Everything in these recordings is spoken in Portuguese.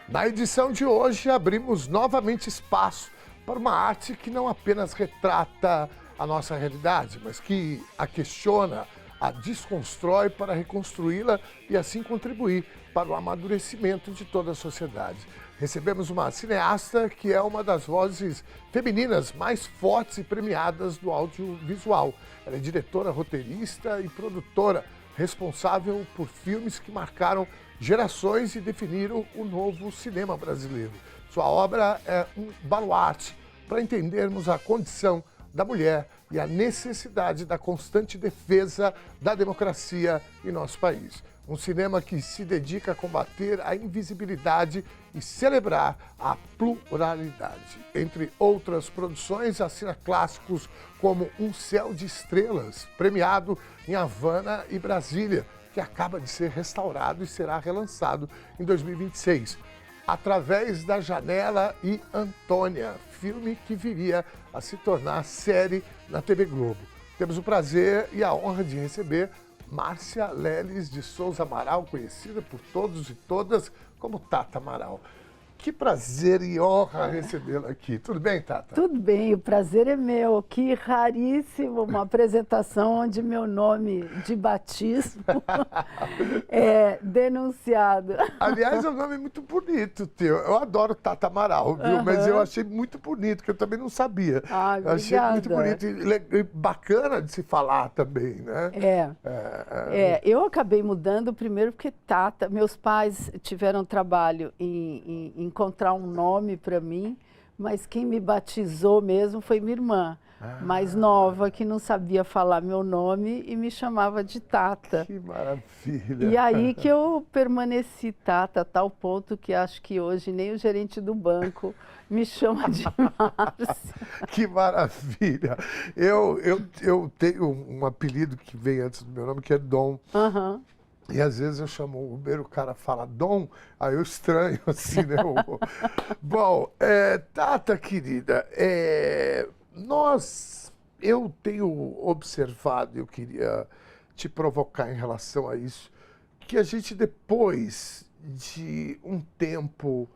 Na edição de hoje, abrimos novamente espaço para uma arte que não apenas retrata a nossa realidade, mas que a questiona, a desconstrói para reconstruí-la e assim contribuir para o amadurecimento de toda a sociedade. Recebemos uma cineasta que é uma das vozes femininas mais fortes e premiadas do audiovisual. Ela é diretora, roteirista e produtora, responsável por filmes que marcaram gerações e definiram o novo cinema brasileiro. Sua obra é um baluarte para entendermos a condição da mulher e a necessidade da constante defesa da democracia em nosso país. Um cinema que se dedica a combater a invisibilidade e celebrar a pluralidade. Entre outras produções, assina clássicos como Um Céu de Estrelas, premiado em Havana e Brasília, que acaba de ser restaurado e será relançado em 2026. Através da Janela e Antônia, filme que viria a se tornar série na TV Globo. Temos o prazer e a honra de receber Márcia Leles de Souza Amaral, conhecida por todos e todas como Tata Amaral. Que prazer e honra recebê-la aqui. Tudo bem, Tata? Tudo bem, o prazer é meu. Que raríssimo uma apresentação onde meu nome de batismo é denunciado. Aliás, é um nome muito bonito teu. Eu adoro Tata Amaral, viu? Mas eu achei muito bonito, que eu também não sabia. Ah, eu achei muito bonito e bacana de se falar também, né? Eu acabei mudando primeiro porque Tata, meus pais tiveram trabalho em encontrar um nome para mim, mas quem me batizou mesmo foi minha irmã, mais nova, que não sabia falar meu nome e me chamava de Tata. Que maravilha! E aí que eu permaneci Tata, a tal ponto que acho que hoje nem o gerente do banco me chama de Márcia. Que maravilha! Eu tenho um apelido que vem antes do meu nome, que é Dom. E às vezes eu chamo o Uber, o cara fala Dom, aí eu estranho assim, né? Bom, Tata, querida, eu tenho observado, eu queria te provocar em relação a isso, que a gente depois de um tempo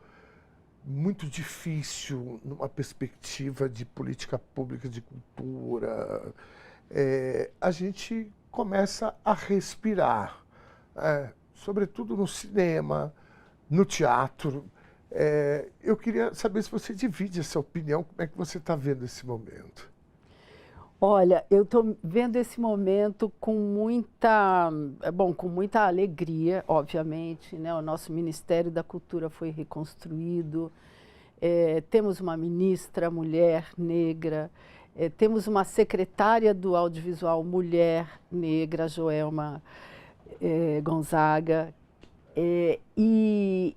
muito difícil, numa perspectiva de política pública, de cultura, a gente começa a respirar. Sobretudo no cinema, no teatro. Eu queria saber se você divide essa opinião, como é que você está vendo esse momento? Olha, eu estou vendo esse momento com muita alegria, obviamente, né? O nosso Ministério da Cultura foi reconstruído, temos uma ministra mulher negra, temos uma secretária do audiovisual mulher negra, Joelma Gonzaga, e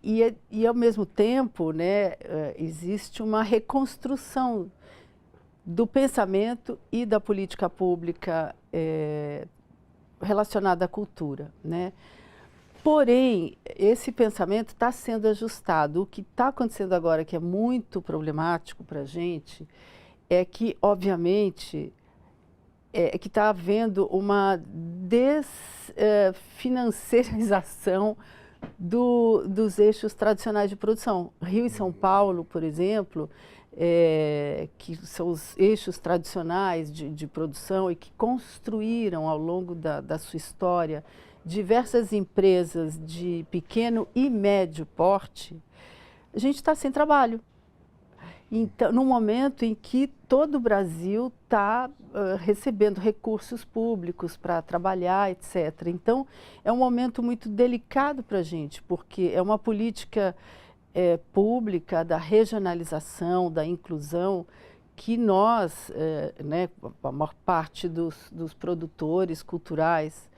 ao mesmo tempo, né, existe uma reconstrução do pensamento e da política pública relacionada à cultura, né? Porém, esse pensamento está sendo ajustado. O que está acontecendo agora, que é muito problemático para a gente, é que, obviamente, que está havendo uma desfinanciarização dos eixos tradicionais de produção. Rio e São Paulo, por exemplo, que são os eixos tradicionais de produção e que construíram ao longo da sua história diversas empresas de pequeno e médio porte, a gente está sem trabalho. Então, no momento em que todo o Brasil está recebendo recursos públicos para trabalhar, etc. Então, é um momento muito delicado para a gente, porque é uma política pública da regionalização, da inclusão, que nós, né, a maior parte dos produtores culturais,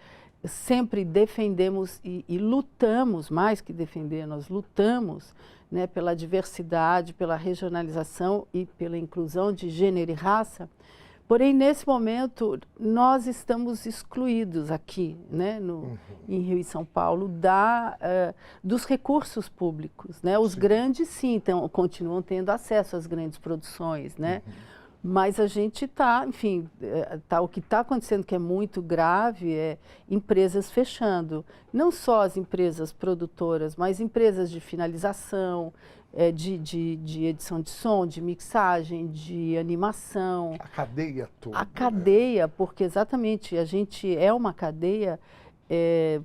sempre defendemos e lutamos, mais que defender, nós lutamos, né, pela diversidade, pela regionalização e pela inclusão de gênero e raça. Porém, nesse momento, nós estamos excluídos aqui, né, em Rio e São Paulo, dos recursos públicos, né? Os grandes, sim, continuam tendo acesso às grandes produções, né? Mas a gente está, enfim, o que está acontecendo que é muito grave é empresas fechando. Não só as empresas produtoras, mas empresas de finalização, de edição de som, de mixagem, de animação. A cadeia toda. A cadeia, porque exatamente a gente é uma cadeia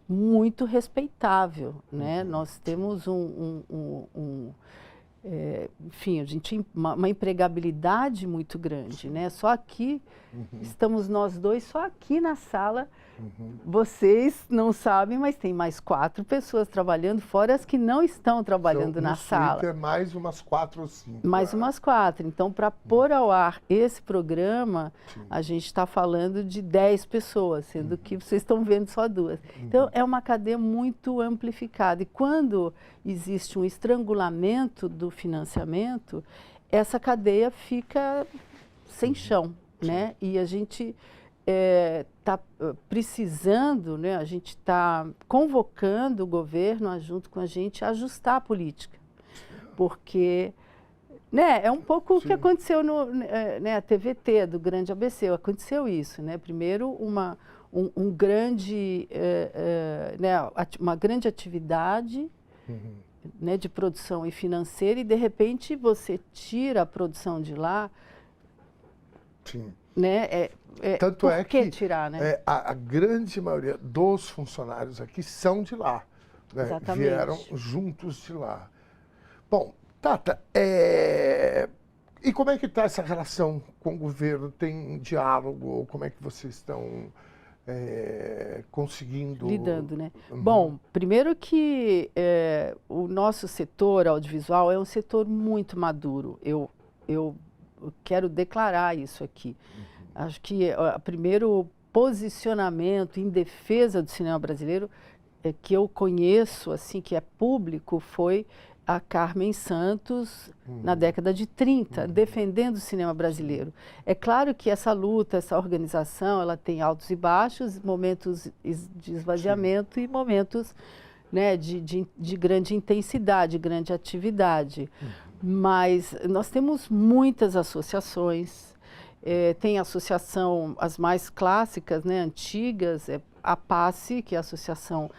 muito respeitável, né? Nós temos enfim, a gente tem uma empregabilidade muito grande, né? Só aqui, estamos nós dois, só aqui na sala. Vocês não sabem, mas tem mais 4 pessoas trabalhando, fora as que não estão trabalhando na sala. É mais umas 4 ou 5. Mais umas 4. Então, para pôr ao ar esse programa, a gente está falando de 10 pessoas, sendo que vocês estão vendo só 2. Então, é uma cadeia muito amplificada. E quando existe um estrangulamento do financiamento, essa cadeia fica sem chão, né? E a gente está precisando, né? A gente está convocando o governo junto com a gente a ajustar a política, porque, né, é um pouco o que aconteceu na TVT do Grande ABC. Aconteceu isso, né? Primeiro uma grande atividade, né, de produção e financeira, e de repente você tira a produção de lá. Sim. Né? Tanto por que tirar, né? A grande maioria dos funcionários aqui são de lá, né? Exatamente. Vieram juntos de lá. Bom, Tata, e como é que está essa relação com o governo? Tem diálogo? Como é que vocês estão conseguindo... Lidando, né? Bom, primeiro que o nosso setor audiovisual é um setor muito maduro. Eu quero declarar isso aqui. Acho que o primeiro posicionamento em defesa do cinema brasileiro que eu conheço, assim, que é público, foi a Carmen Santos, na década de 30, defendendo o cinema brasileiro. É claro que essa luta, essa organização, ela tem altos e baixos, momentos de esvaziamento e momentos, né, de grande intensidade, grande atividade. Mas nós temos muitas associações, tem associação, as mais clássicas, né, antigas, a PACE, que é a associação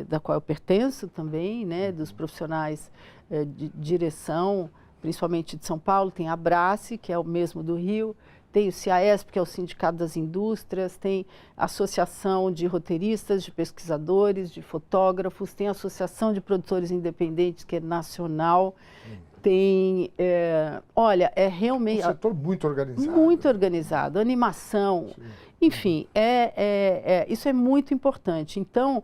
da qual eu pertenço também, né, dos profissionais de direção, principalmente de São Paulo, tem a Abrace, que é o mesmo do Rio, tem o CIAESP, que é o Sindicato das Indústrias, tem a Associação de Roteiristas, de Pesquisadores, de Fotógrafos, tem a Associação de Produtores Independentes, que é nacional, tem, olha, é realmente... Um setor muito organizado. Muito organizado, animação, enfim, isso é muito importante. Então,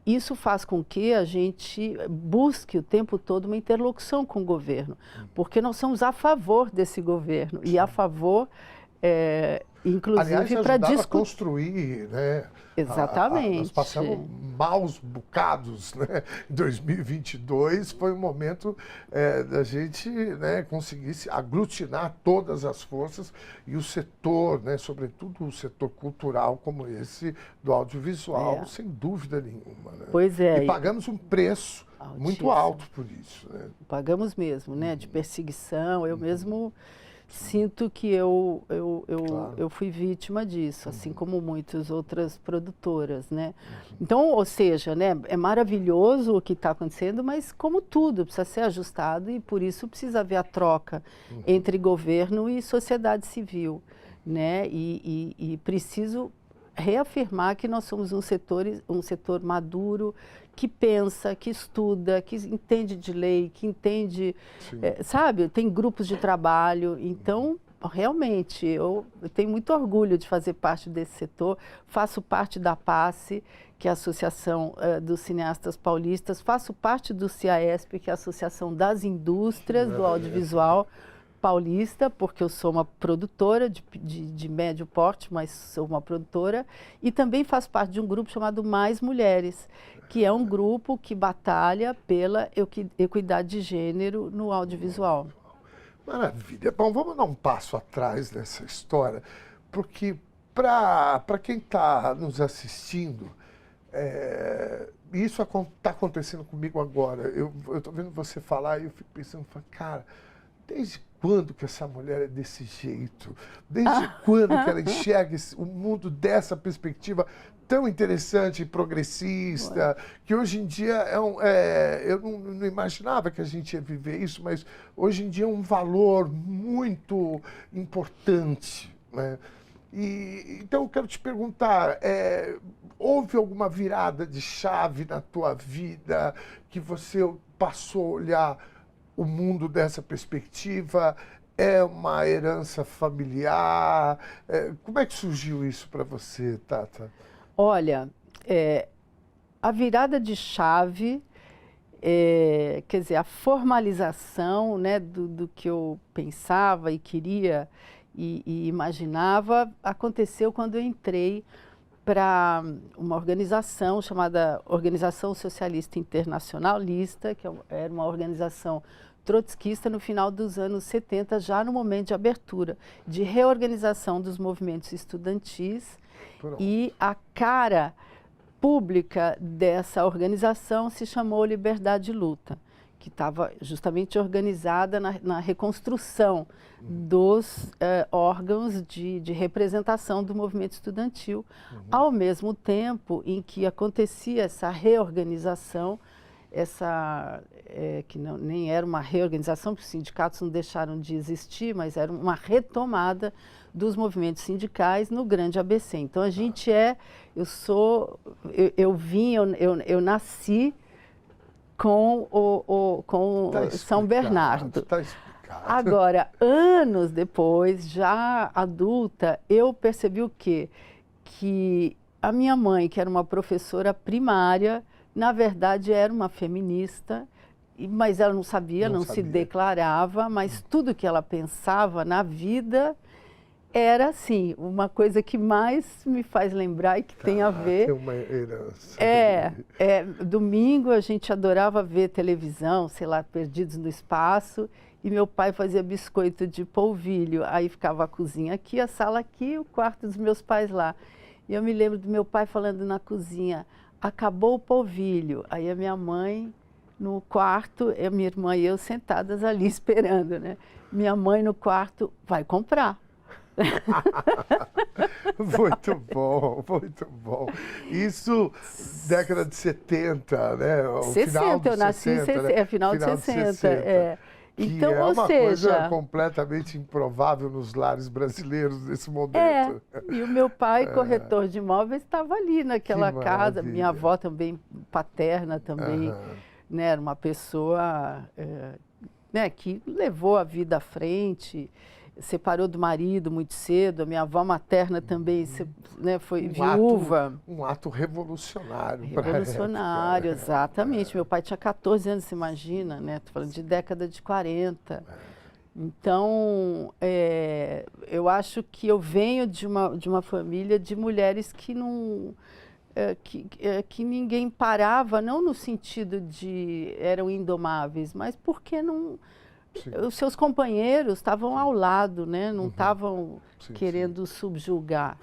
isso faz com que a gente busque o tempo todo uma interlocução com o governo, porque nós somos a favor desse governo e a favor, inclusive, para discutir. Construir, né? Exatamente. Nós passamos maus bocados, né? Em 2022 foi um momento da gente, né, conseguir aglutinar todas as forças e o setor, né, sobretudo o setor cultural como esse do audiovisual, sem dúvida nenhuma. Né? Pois é. E pagamos um preço muito alto por isso. Né? Pagamos mesmo, né? De perseguição. Eu mesmo sinto que eu fui vítima disso, assim como muitas outras produtoras, né? Então, ou seja, né, é maravilhoso o que está acontecendo, mas como tudo, precisa ser ajustado e por isso precisa haver a troca entre governo e sociedade civil, né? E preciso reafirmar que nós somos um setor maduro, que pensa, que estuda, que entende de lei, que entende, sabe, tem grupos de trabalho. Então, realmente, eu tenho muito orgulho de fazer parte desse setor, faço parte da PACE, que é a Associação dos Cineastas Paulistas, faço parte do CIAESP, que é a Associação das Indústrias do Audiovisual Paulista, porque eu sou uma produtora de médio porte, mas sou uma produtora, e também faço parte de um grupo chamado Mais Mulheres, que é um grupo que batalha pela equidade de gênero no audiovisual. Maravilha. Bom, vamos dar um passo atrás nessa história, porque para quem está nos assistindo, isso está acontecendo comigo agora. Eu estou vendo você falar e eu fico pensando, cara, desde quando que essa mulher é desse jeito? Desde quando que ela enxerga o mundo dessa perspectiva tão interessante e progressista, que hoje em dia eu não imaginava que a gente ia viver isso, mas hoje em dia é um valor muito importante, né? Então eu quero te perguntar, houve alguma virada de chave na tua vida que você passou a olhar o mundo dessa perspectiva? É uma herança familiar? Como é que surgiu isso para você, Tata? Olha, a virada de chave, quer dizer, a formalização, né, do que eu pensava e queria e imaginava, aconteceu quando eu entrei para uma organização chamada Organização Socialista Internacionalista, que era uma organização trotskista no final dos anos 70, já no momento de abertura, de reorganização dos movimentos estudantis. Pronto. E a cara pública dessa organização se chamou Liberdade e Luta, que estava justamente organizada na reconstrução dos órgãos de representação do movimento estudantil, ao mesmo tempo em que acontecia essa reorganização, que nem era uma reorganização, porque os sindicatos não deixaram de existir, mas era uma retomada dos movimentos sindicais no grande ABC. Então a gente eu nasci com São Bernardo. Tá explicado. Agora, anos depois, já adulta, eu percebi o quê? Que a minha mãe, que era uma professora primária, na verdade era uma feminista, mas ela não sabia, não se declarava, mas tudo que ela pensava na vida era, assim, uma coisa que mais me faz lembrar e que tem a ver. Tem uma herança. Domingo a gente adorava ver televisão, sei lá, Perdidos no Espaço, e meu pai fazia biscoito de polvilho. Aí ficava a cozinha aqui, a sala aqui, o quarto dos meus pais lá. E eu me lembro do meu pai falando na cozinha, acabou o polvilho. Aí a minha mãe no quarto, a minha irmã e eu sentadas ali esperando, né? Minha mãe no quarto, vai comprar. Muito bom, muito bom. Isso, década de 70, né? O 60, final dos eu nasci 60, né? final de 60. Então, que é ou uma seja, coisa completamente improvável nos lares brasileiros nesse momento. E o meu pai, corretor de imóveis, estava ali naquela casa. Minha avó também, paterna também, né? Era uma pessoa né, que levou a vida à frente. Separou do marido muito cedo, a minha avó materna também né, foi viúva. Um ato revolucionário. Revolucionário, exatamente. Meu pai tinha 14 anos, você imagina, né? Estou falando de década de 40. Então, eu acho que eu venho de uma família de mulheres que não... que ninguém parava, não no sentido de eram indomáveis, mas porque não... Os seus companheiros estavam ao lado, né? Não estavam querendo subjugar.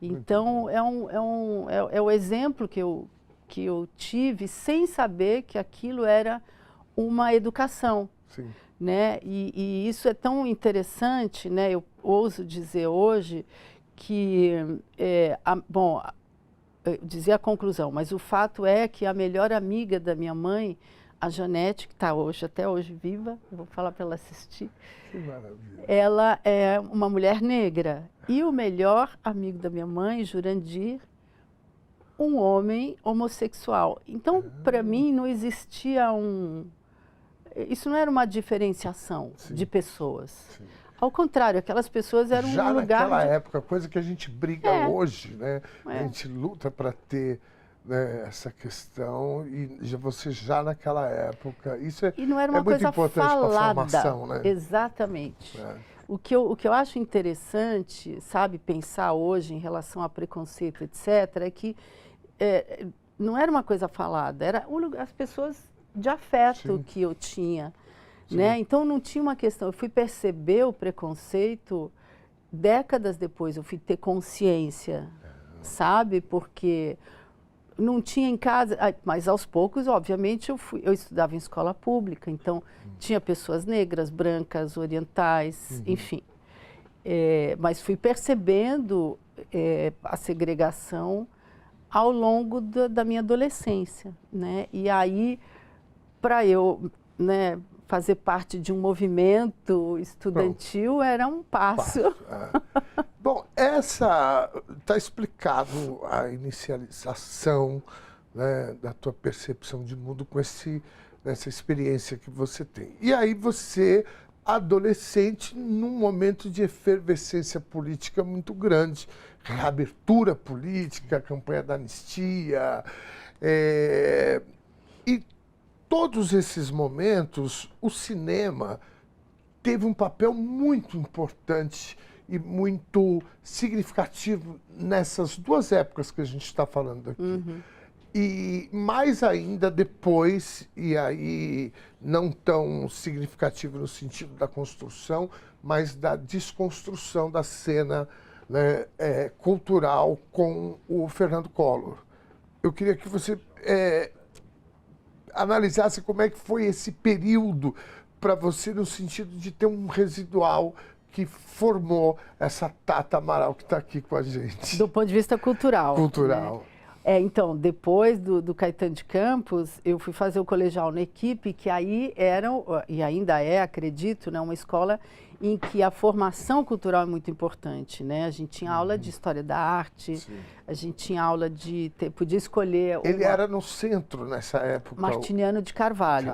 Então, é o exemplo que eu tive sem saber que aquilo era uma educação. Né? E isso é tão interessante, né? Eu ouso dizer hoje que, eu dizia a conclusão, mas o fato é que a melhor amiga da minha mãe, a Janete, que está até hoje viva, eu vou falar para ela assistir. Que maravilha. Ela é uma mulher negra. E o melhor amigo da minha mãe, Jurandir, um homem homossexual. Então, para mim, não existia isso não era uma diferenciação de pessoas. Ao contrário, aquelas pessoas eram já um lugar naquela época, coisa que a gente briga hoje, né? A gente luta para ter... né, essa questão, e você já naquela época, isso e não era uma coisa muito importante falada, para a formação, né? Exatamente. O que eu acho interessante, sabe, pensar hoje em relação a preconceito, etc., é que não era uma coisa falada, era as pessoas de afeto que eu tinha, né? Então não tinha uma questão, eu fui perceber o preconceito décadas depois, eu fui ter consciência, sabe, porque não tinha em casa, mas aos poucos, obviamente, eu estudava em escola pública, então tinha pessoas negras, brancas, orientais, enfim. Mas fui percebendo a segregação ao longo da minha adolescência, né? E aí, para eu, né, fazer parte de um movimento estudantil, era um passo. Bom, está explicado a inicialização, né, da tua percepção de mundo com essa experiência que você tem. E aí você, adolescente, num momento de efervescência política muito grande, reabertura política, campanha da anistia, e todos esses momentos, o cinema teve um papel muito importante e muito significativo nessas duas épocas que a gente está falando aqui. E mais ainda depois, e aí não tão significativo no sentido da construção, mas da desconstrução da cena, né, cultural com o Fernando Collor. Eu queria que você analisasse como é que foi esse período para você, no sentido de ter um residual que formou essa Tata Amaral que está aqui com a gente. Do ponto de vista cultural. Cultural. Né? Então, depois do Caetano de Campos, eu fui fazer o colegial na Equipe, que aí era, e ainda é, acredito, né, uma escola em que a formação cultural é muito importante, né? A gente tinha aula de História da Arte, sim, a gente tinha aula de... podia escolher... Ele era no centro nessa época. Martiniano de Carvalho.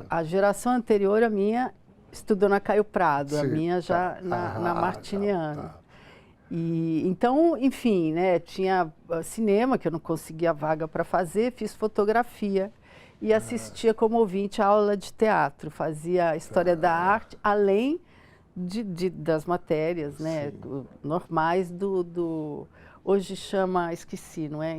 A geração anterior à minha estudou na Caio Prado, sim, a minha já na Martiniano. E, então, enfim, né, tinha cinema, que eu não conseguia vaga para fazer, fiz fotografia e assistia como ouvinte a aula de teatro, fazia História da Arte, além das matérias, né, normais hoje chama, esqueci, não é,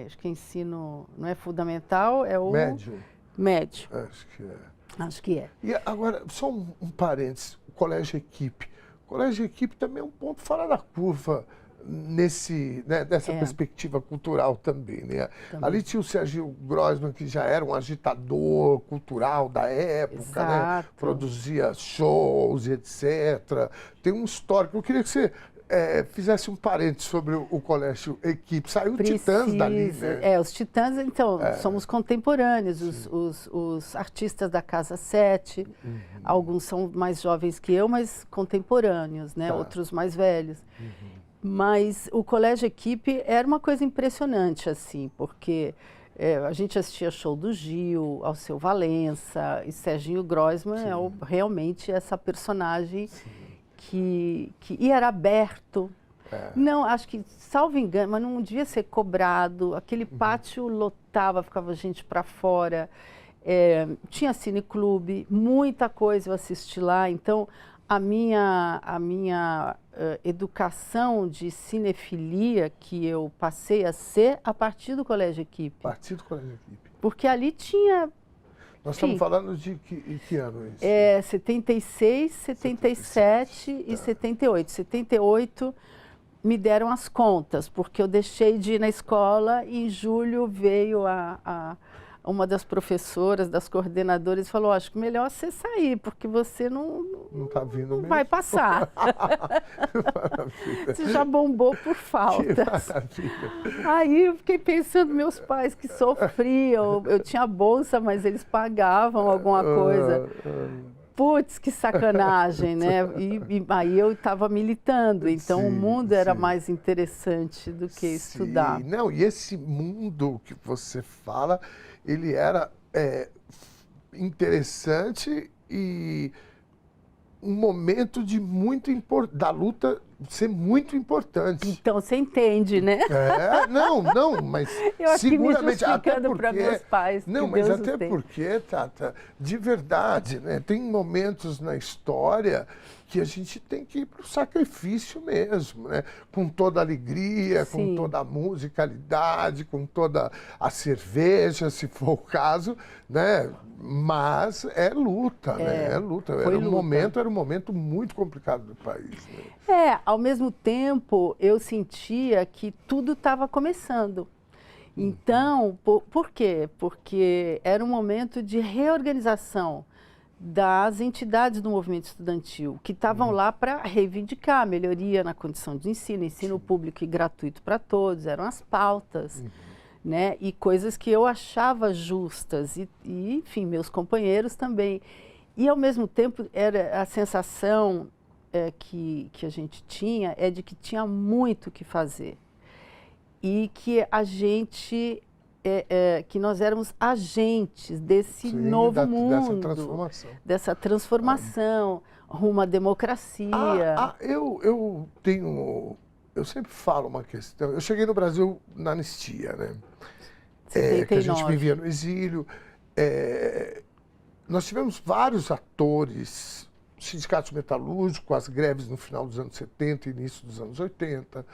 acho que é ensino, não é fundamental, é o... Médio. Médio. Acho que é. Acho que é. E agora, só um parênteses, o Colégio Equipe. O Colégio Equipe também é um ponto fora da curva dessa perspectiva cultural também, né? Ali tinha o Sergio Groisman, que já era um agitador cultural da época, né? Produzia shows e etc. Tem um histórico. Eu queria que você fizesse um parênteses sobre o Colégio Equipe. Saiu Titãs dali, né? Os Titãs, então, somos contemporâneos, os artistas da Casa 7, alguns são mais jovens que eu, mas contemporâneos, né? Outros mais velhos. Mas o Colégio Equipe era uma coisa impressionante, assim, porque a gente assistia show do Gil, Alceu Valença, e Serginho Groisman é realmente essa personagem que era aberto. Não, acho que, salvo engano, mas não devia ser cobrado. Aquele pátio lotava, ficava gente para fora. Tinha cineclube, muita coisa eu assisti lá. Então, a minha educação de cinefilia que eu passei a ser a partir do Colégio Equipe. A partir do Colégio Equipe. Porque ali tinha... Nós estamos falando de que ano isso? 76, 77 e 78. 78 me deram as contas, porque eu deixei de ir na escola e em julho veio uma das professoras, das coordenadoras, e falou, acho que melhor você sair, porque você não tá vindo mesmo. Vai passar. Você já bombou por faltas. Aí eu fiquei pensando, meus pais que sofriam, eu tinha bolsa, mas eles pagavam alguma coisa. Putz, que sacanagem, né? E aí eu estava militando, então o mundo era mais interessante do que estudar. Não, e esse mundo que você fala, ele era interessante e um momento da luta ser muito importante. Então você entende, né? Não, mas eu seguramente até porque para meus pais. Não, mas até porque, Tata, de verdade, né? Tem momentos na história que a gente tem que ir para o sacrifício mesmo, né? Com toda a alegria, com toda a musicalidade, com toda a cerveja, se for o caso, né? Mas é luta, né? É luta. Era um momento muito complicado do país. Né? Ao mesmo tempo, eu sentia que tudo estava começando. Então, por quê? Porque era um momento de reorganização das entidades do movimento estudantil, que estavam lá para reivindicar a melhoria na condição de ensino público e gratuito para todos, eram as pautas, né? E coisas que eu achava justas, e, enfim, meus companheiros também. E, ao mesmo tempo, era a sensação que a gente tinha de que tinha muito o que fazer. E que a gente, que nós éramos agentes desse novo mundo, dessa transformação rumo à democracia. Eu sempre falo uma questão, eu cheguei no Brasil na anistia, né? 79. Que a gente vivia no exílio. Nós tivemos vários atores, sindicatos metalúrgicos, as greves no final dos anos 70 e início dos anos 80.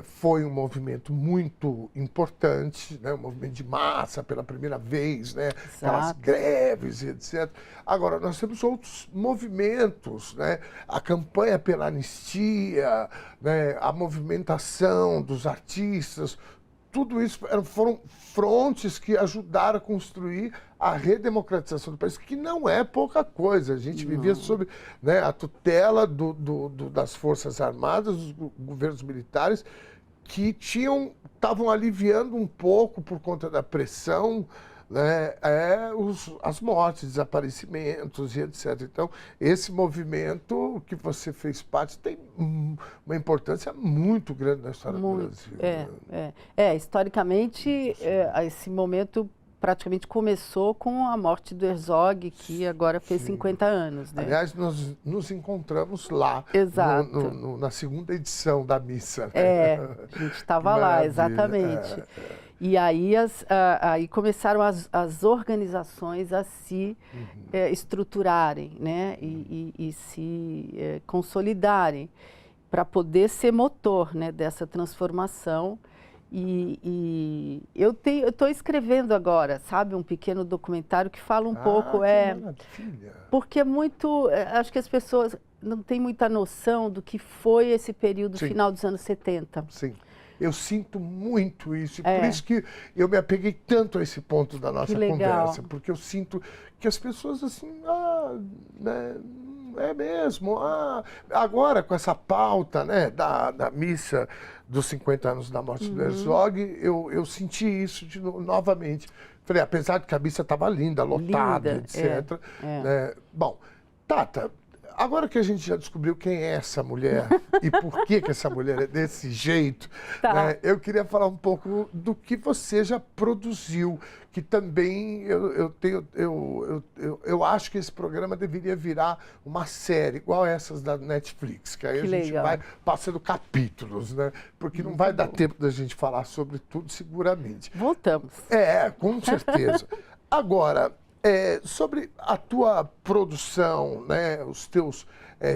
Foi um movimento muito importante, né? Um movimento de massa pela primeira vez, né? Aquelas greves, etc. Agora, nós temos outros movimentos, né? A campanha pela anistia, né? A movimentação dos artistas, tudo isso foram frontes que ajudaram a construir a redemocratização do país, que não é pouca coisa. A gente vivia sob, né, a tutela das Forças Armadas, dos governos militares, que estavam aliviando um pouco, por conta da pressão, né, as mortes, desaparecimentos e etc. Então, esse movimento que você fez parte tem uma importância muito grande na história do Brasil. Historicamente, esse momento praticamente começou com a morte do Herzog, que agora fez 50 anos. Né? Aliás, nós nos encontramos lá, na segunda edição da missa. Né? A gente estava lá, exatamente. E aí, aí começaram as organizações a se estruturarem, né? E se consolidarem para poder ser motor, né, dessa transformação. E eu estou escrevendo agora, sabe, um pequeno documentário que fala um pouco, porque é muito, acho que as pessoas não têm muita noção do que foi esse período final dos anos 70. Sim. Eu sinto muito isso, e por isso que eu me apeguei tanto a esse ponto da nossa conversa, porque eu sinto que as pessoas assim, né, é mesmo, agora com essa pauta, né, da missa dos 50 anos da morte do Herzog, eu senti isso novamente. Falei, apesar de que a missa estava linda, lotada, etc. Né? Bom, Tata, agora que a gente já descobriu quem é essa mulher e por que essa mulher é desse jeito, né, eu queria falar um pouco do que você já produziu, que também eu acho que esse programa deveria virar uma série, igual essas da Netflix, que aí a gente vai passando capítulos, né? Porque não vai dar tempo da gente falar sobre tudo seguramente. Voltamos. Com certeza. Agora, sobre a tua produção, né, os teus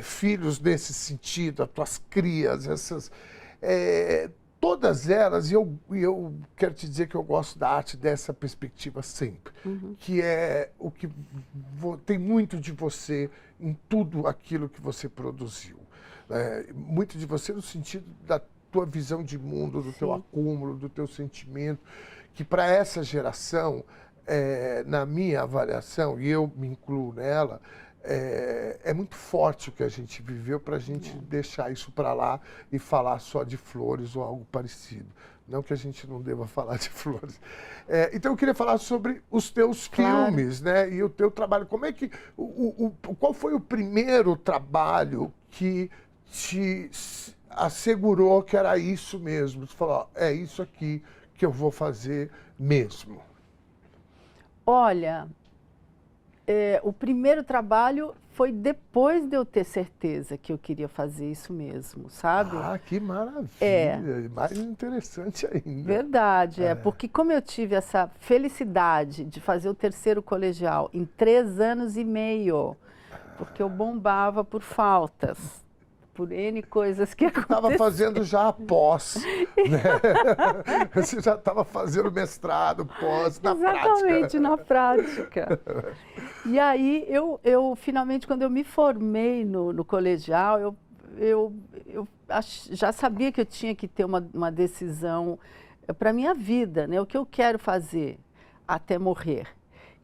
filhos nesse sentido, as tuas crias, todas elas, e eu quero te dizer que eu gosto da arte dessa perspectiva sempre, que é o que tem muito de você em tudo aquilo que você produziu. Muito de você no sentido da tua visão de mundo, do teu acúmulo, do teu sentimento, que para essa geração, na minha avaliação, e eu me incluo nela, é muito forte o que a gente viveu para a gente deixar isso para lá e falar só de flores ou algo parecido. Não que a gente não deva falar de flores. Então eu queria falar sobre os teus filmes, né? E o teu trabalho. Como é que qual foi o primeiro trabalho que te assegurou que era isso mesmo? Você falou, é isso aqui que eu vou fazer mesmo. Olha, o primeiro trabalho foi depois de eu ter certeza que eu queria fazer isso mesmo, sabe? Que maravilha! Mais interessante ainda. Verdade, porque como eu tive essa felicidade de fazer o terceiro colegial em 3 anos e meio, porque eu bombava por faltas, por N coisas que aconteceram. Estava fazendo já a pós, né? Você já estava fazendo mestrado, pós, na prática. Exatamente, na prática. E aí, eu finalmente, quando eu me formei no colegial, eu já sabia que eu tinha que ter uma decisão para a minha vida, né? O que eu quero fazer até morrer.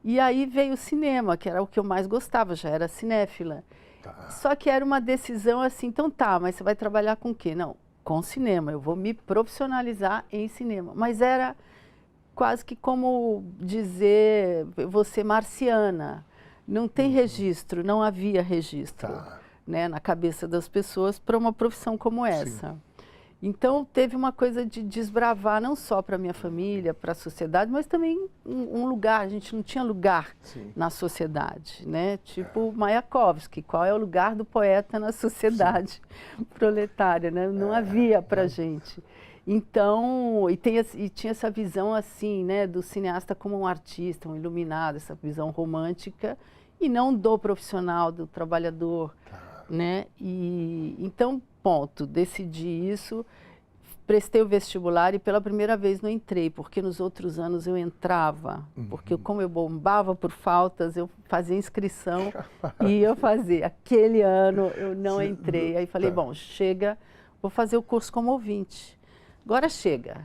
E aí veio o cinema, que era o que eu mais gostava, já era cinéfila. Tá. Só que era uma decisão assim, então tá, mas você vai trabalhar com o quê? Não, com cinema, eu vou me profissionalizar em cinema. Mas era quase que como dizer, você marciana. Não tem registro, não havia registro, né, na cabeça das pessoas para uma profissão como essa. Sim. Então, teve uma coisa de desbravar, não só para a minha família, para a sociedade, mas também um lugar. A gente não tinha lugar na sociedade, né? Tipo Mayakovsky, qual é o lugar do poeta na sociedade proletária, né? Não havia para a gente. Então, e tinha essa visão assim, né, do cineasta como um artista, um iluminado, essa visão romântica, e não do profissional, do trabalhador, né? E então, ponto, decidi isso, prestei o vestibular e pela primeira vez não entrei, porque nos outros anos eu entrava, porque como eu bombava por faltas, eu fazia inscrição e ia fazer. Aquele ano eu não entrei, aí falei, bom, chega, vou fazer o curso como ouvinte. Agora chega,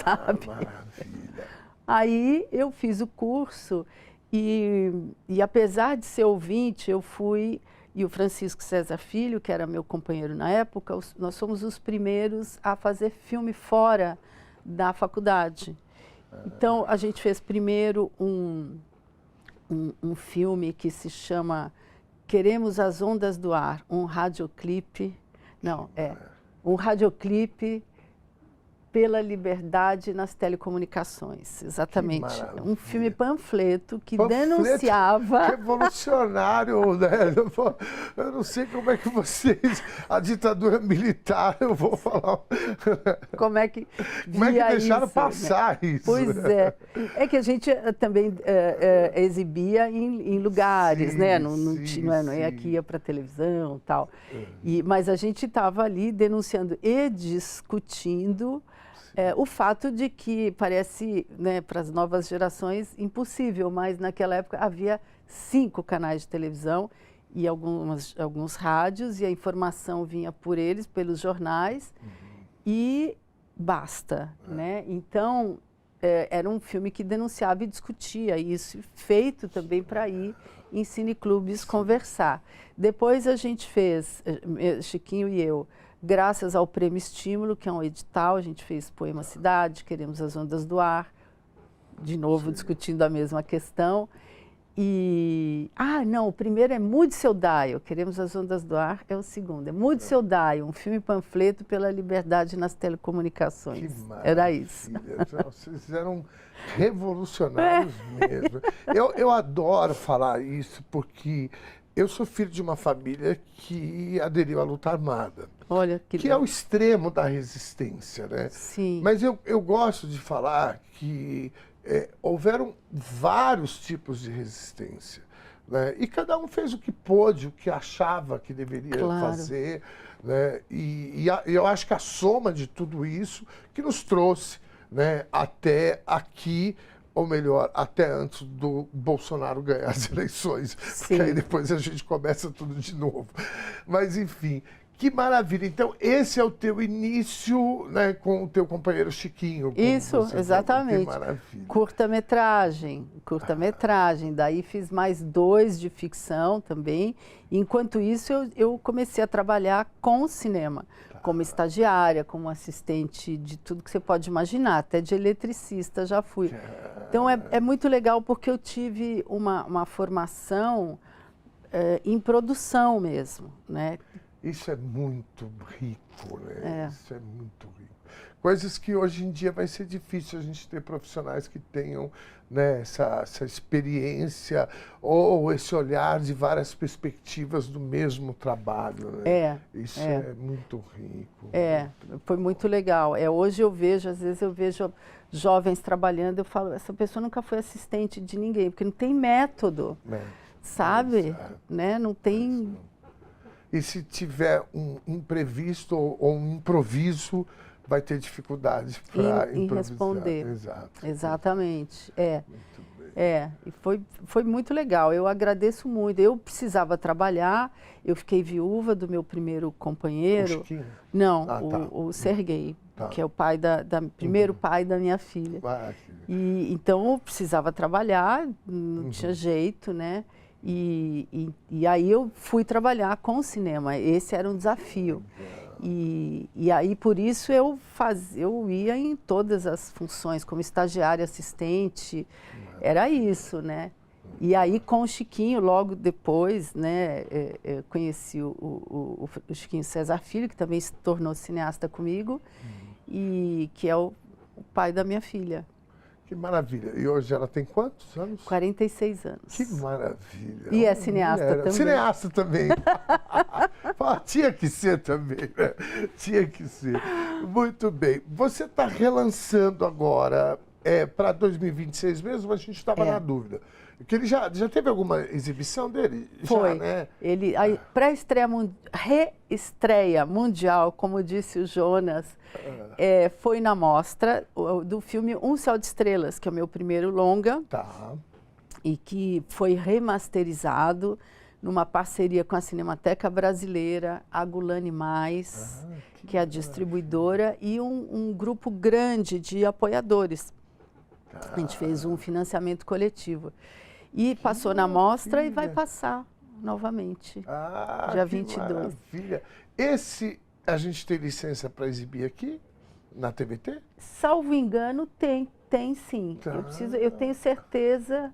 sabe? Maravilha. Aí eu fiz o curso e apesar de ser ouvinte, eu fui, e o Francisco César Filho, que era meu companheiro na época, nós somos os primeiros a fazer filme fora da faculdade. Então, a gente fez primeiro um filme que se chama Queremos as Ondas do Ar, um radioclipe, um radioclipe pela liberdade nas telecomunicações, exatamente. Um filme panfleto que denunciava... Revolucionário, né? Eu não sei como é que vocês... A ditadura militar, eu vou falar... Como é que deixaram isso, passar, né? Isso? Pois é. É que a gente também exibia em lugares, né? Não é que ia para a televisão e tal. Mas a gente estava ali denunciando e discutindo o fato de que parece, né, para as novas gerações, impossível, mas naquela época havia 5 canais de televisão e alguns rádios, e a informação vinha por eles, pelos jornais, e basta, né? Então, era um filme que denunciava e discutia isso, feito também para ir em cineclubes conversar. Depois a gente fez, Chiquinho e eu, graças ao Prêmio Estímulo, que é um edital, a gente fez Poema Cidade, Queremos as Ondas do Ar, de novo discutindo a mesma questão. Não, o primeiro é Mude Seu Dial, Queremos as Ondas do Ar, é o segundo. É Mude Seu Dial, um filme panfleto pela liberdade nas telecomunicações. Era isso. Vocês eram revolucionários mesmo. Eu adoro falar isso porque eu sou filho de uma família que aderiu à luta armada. Olha, que é o extremo da resistência, né? Sim. Mas eu gosto de falar que houveram vários tipos de resistência, né? E cada um fez o que pôde, o que achava que deveria fazer, né? E eu acho que a soma de tudo isso que nos trouxe, né, até aqui, ou melhor, até antes do Bolsonaro ganhar as eleições, porque aí depois a gente começa tudo de novo. Mas, enfim, que maravilha. Então, esse é o teu início, né, com o teu companheiro Chiquinho. Isso, exatamente. Que maravilha. Curta-metragem. Daí fiz mais 2 de ficção também. Enquanto isso, eu comecei a trabalhar com o cinema, como estagiária, como assistente de tudo que você pode imaginar, até de eletricista já fui. Então, é muito legal porque eu tive uma formação em produção mesmo, né? Isso é muito rico, né? Isso é muito rico. Coisas que hoje em dia vai ser difícil a gente ter profissionais que tenham, né, essa experiência ou esse olhar de várias perspectivas do mesmo trabalho, né? Isso é muito rico. Foi muito legal. Hoje eu vejo, às vezes eu vejo jovens trabalhando, eu falo, essa pessoa nunca foi assistente de ninguém, porque não tem método, sabe? Né? Não tem... E se tiver um imprevisto ou um improviso, vai ter dificuldades para improvisar. Responder. Exato. Exatamente. E foi muito legal. Eu agradeço muito. Eu precisava trabalhar, eu fiquei viúva do meu primeiro companheiro. O Chiquinho? Não, o Serguei. que é o pai primeiro pai da minha filha. E então eu precisava trabalhar, não tinha jeito, né? E aí eu fui trabalhar com o cinema. Esse era um desafio. E aí, por isso, eu ia em todas as funções, como estagiária, assistente, era isso, né? E aí, com o Chiquinho, logo depois, né, eu conheci o Chiquinho César Filho, que também se tornou cineasta comigo, e que é o pai da minha filha. Que maravilha. E hoje ela tem quantos anos? 46 anos. Que maravilha. E é cineasta também. Cineasta também. Tinha que ser também, né? Tinha que ser. Muito bem. Você está relançando agora para 2026 mesmo? A gente estava na dúvida. Porque ele já teve alguma exibição dele? Foi. Já, né? Ele, a pré-estreia, reestreia mundial, como disse o Jonas, foi na mostra do filme Um Céu de Estrelas, que é o meu primeiro longa. Tá. E que foi remasterizado numa parceria com a Cinemateca Brasileira, a Gulani Mais, que é a distribuidora, e um grupo grande de apoiadores. A gente fez um financiamento coletivo. E passou na mostra e vai passar novamente, dia 22. Maravilha. Esse, a gente tem licença para exibir aqui, na TVT? Salvo engano, tem sim. Eu tenho certeza,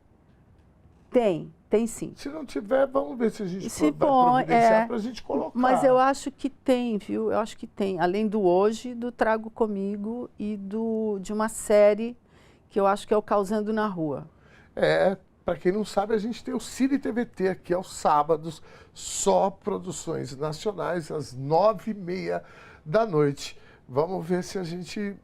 tem sim. Se não tiver, vamos ver se a gente pode providenciar para a gente colocar. Mas eu acho que tem, viu? Eu acho que tem. Além do Hoje, do Trago Comigo e de uma série que eu acho que é o Causando na Rua. Para quem não sabe, a gente tem o Cine TVT aqui aos sábados, só produções nacionais, às 9h30 da noite. Vamos ver se a gente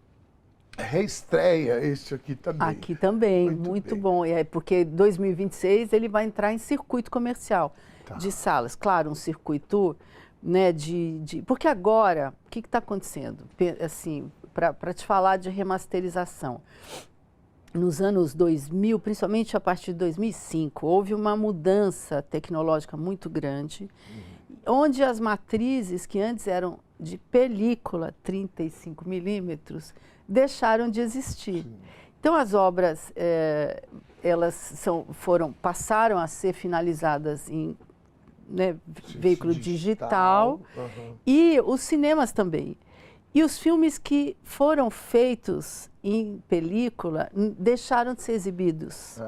reestreia este aqui também. Aqui também, muito bom. Porque 2026 ele vai entrar em circuito comercial de salas. Claro, um circuito, né, porque agora, o que está acontecendo? Assim, para te falar de remasterização. Nos anos 2000, principalmente a partir de 2005, houve uma mudança tecnológica muito grande, onde as matrizes que antes eram de película 35 milímetros deixaram de existir. Então as obras elas passaram a ser finalizadas em veículo digital e os cinemas também. E os filmes que foram feitos em película deixaram de ser exibidos,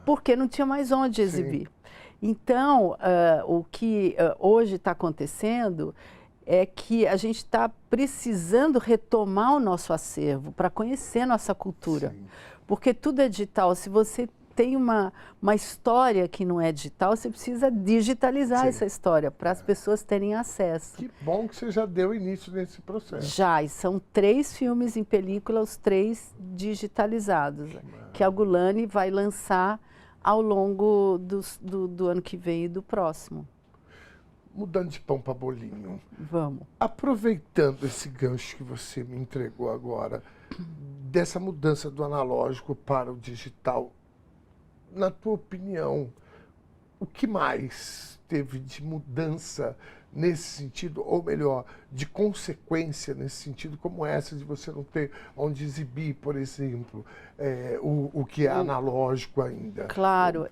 porque não tinha mais onde exibir. Então, o que hoje está acontecendo é que a gente está precisando retomar o nosso acervo para conhecer nossa cultura, porque tudo é digital. Se você tem uma história que não é digital, você precisa digitalizar essa história para as pessoas terem acesso. Que bom que você já deu início nesse processo. Já, e são 3 filmes em película, os 3 digitalizados, que a Gulani vai lançar ao longo do ano que vem e do próximo. Mudando de pão para bolinho. Vamos. Aproveitando esse gancho que você me entregou agora, dessa mudança do analógico para o digital, na tua opinião, o que mais teve de mudança nesse sentido, ou melhor, de consequência nesse sentido, como essa de você não ter onde exibir, por exemplo, o que é analógico ainda? Claro.